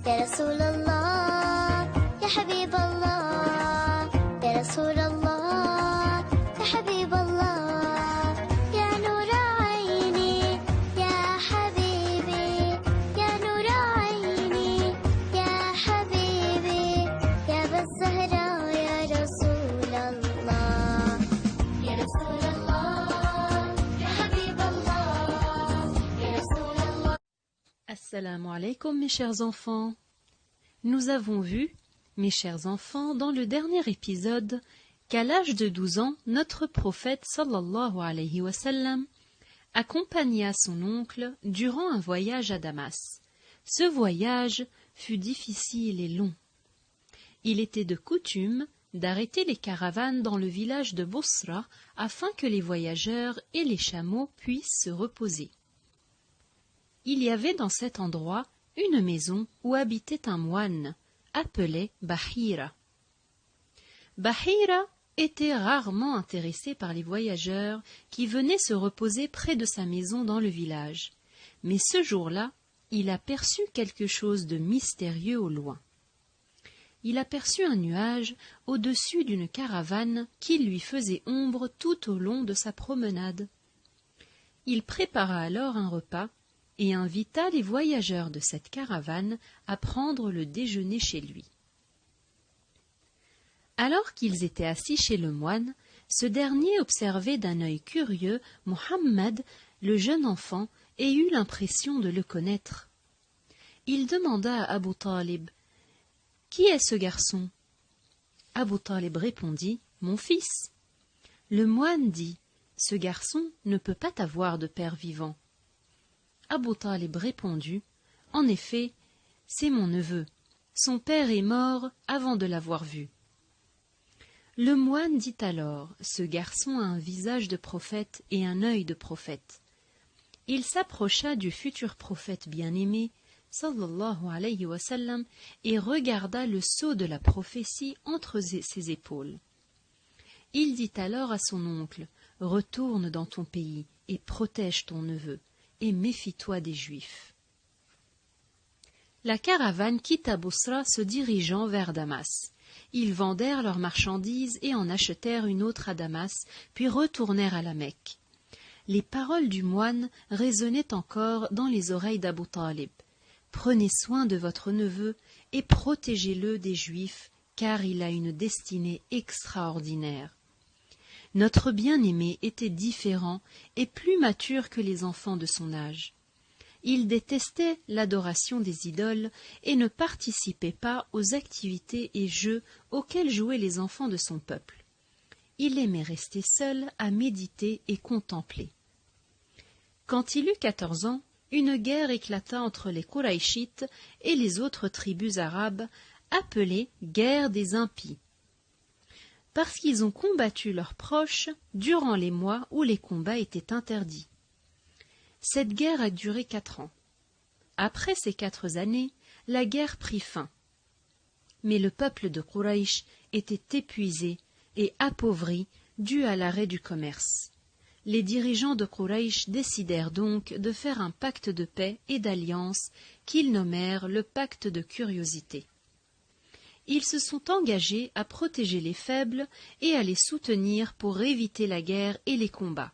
يا رسول الله يا حبيب الله يا رسول الله يا حبيب الله يا نور عيني يا حبيبي يا نور عيني يا حبيبي يا أبا الزهراء يا رسول الله يا رسول الله يا حبيب الله يا رسول الله. Assalamu alaikum mes chers enfants. Nous avons vu, mes chers enfants, dans le dernier épisode, qu'à l'âge de 12 ans, notre prophète sallallahu alayhi wa sallam accompagna son oncle durant un voyage à Damas. Ce voyage fut difficile et long. Il était de coutume d'arrêter les caravanes dans le village de Bosra afin que les voyageurs et les chameaux puissent se reposer. Il y avait dans cet endroit une maison où habitait un moine, appelé Bahira. Bahira était rarement intéressé par les voyageurs qui venaient se reposer près de sa maison dans le village. Mais ce jour-là, il aperçut quelque chose de mystérieux au loin. Il aperçut un nuage au-dessus d'une caravane qui lui faisait ombre tout au long de sa promenade. Il prépara alors un repas et invita les voyageurs de cette caravane à prendre le déjeuner chez lui. Alors qu'ils étaient assis chez le moine, ce dernier observait d'un œil curieux Muhammad, le jeune enfant, et eut l'impression de le connaître. Il demanda à Abu Talib « Qui est ce garçon ?» Abu Talib répondit « Mon fils ». Le moine dit « Ce garçon ne peut pas avoir de père vivant. » Abu Talib répondit « En effet, c'est mon neveu. Son père est mort avant de l'avoir vu. » Le moine dit alors « Ce garçon a un visage de prophète et un œil de prophète. » Il s'approcha du futur prophète bien-aimé, sallallahu alayhi wa sallam, et regarda le sceau de la prophétie entre ses épaules. Il dit alors à son oncle « Retourne dans ton pays et protège ton neveu. Et méfie-toi des Juifs. » La caravane quitta Bosra se dirigeant vers Damas. Ils vendèrent leurs marchandises et en achetèrent une autre à Damas, puis retournèrent à la Mecque. Les paroles du moine résonnaient encore dans les oreilles d'Abu Talib. « Prenez soin de votre neveu et protégez-le des Juifs, car il a une destinée extraordinaire. » Notre bien-aimé était différent et plus mature que les enfants de son âge. Il détestait l'adoration des idoles et ne participait pas aux activités et jeux auxquels jouaient les enfants de son peuple. Il aimait rester seul à méditer et contempler. Quand il eut 14 ans, une guerre éclata entre les Qurayshites et les autres tribus arabes, appelée guerre des impies, parce qu'ils ont combattu leurs proches durant les mois où les combats étaient interdits. Cette guerre a duré 4 ans. Après ces 4 années, la guerre prit fin. Mais le peuple de Quraysh était épuisé et appauvri dû à l'arrêt du commerce. Les dirigeants de Quraysh décidèrent donc de faire un pacte de paix et d'alliance qu'ils nommèrent le pacte de curiosité. Ils se sont engagés à protéger les faibles et à les soutenir pour éviter la guerre et les combats.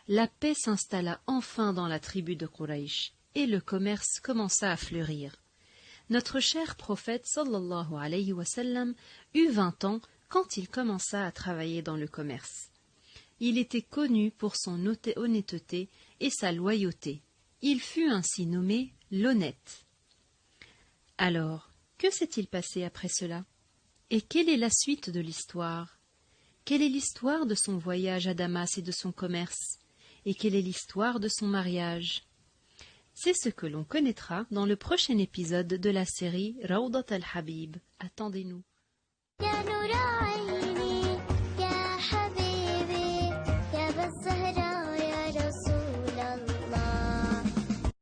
La paix s'installa enfin dans la tribu de Quraysh et le commerce commença à fleurir. Notre cher prophète sallallahu alayhi wa sallam eut 20 ans quand il commença à travailler dans le commerce. Il était connu pour son honnêteté et sa loyauté. Il fut ainsi nommé l'honnête. Alors, que s'est-il passé après cela? Et quelle est la suite de l'histoire? Quelle est l'histoire de son voyage à Damas et de son commerce? Et quelle est l'histoire de son mariage? C'est ce que l'on connaîtra dans le prochain épisode de la série Rawdat al-Habib. Attendez-nous.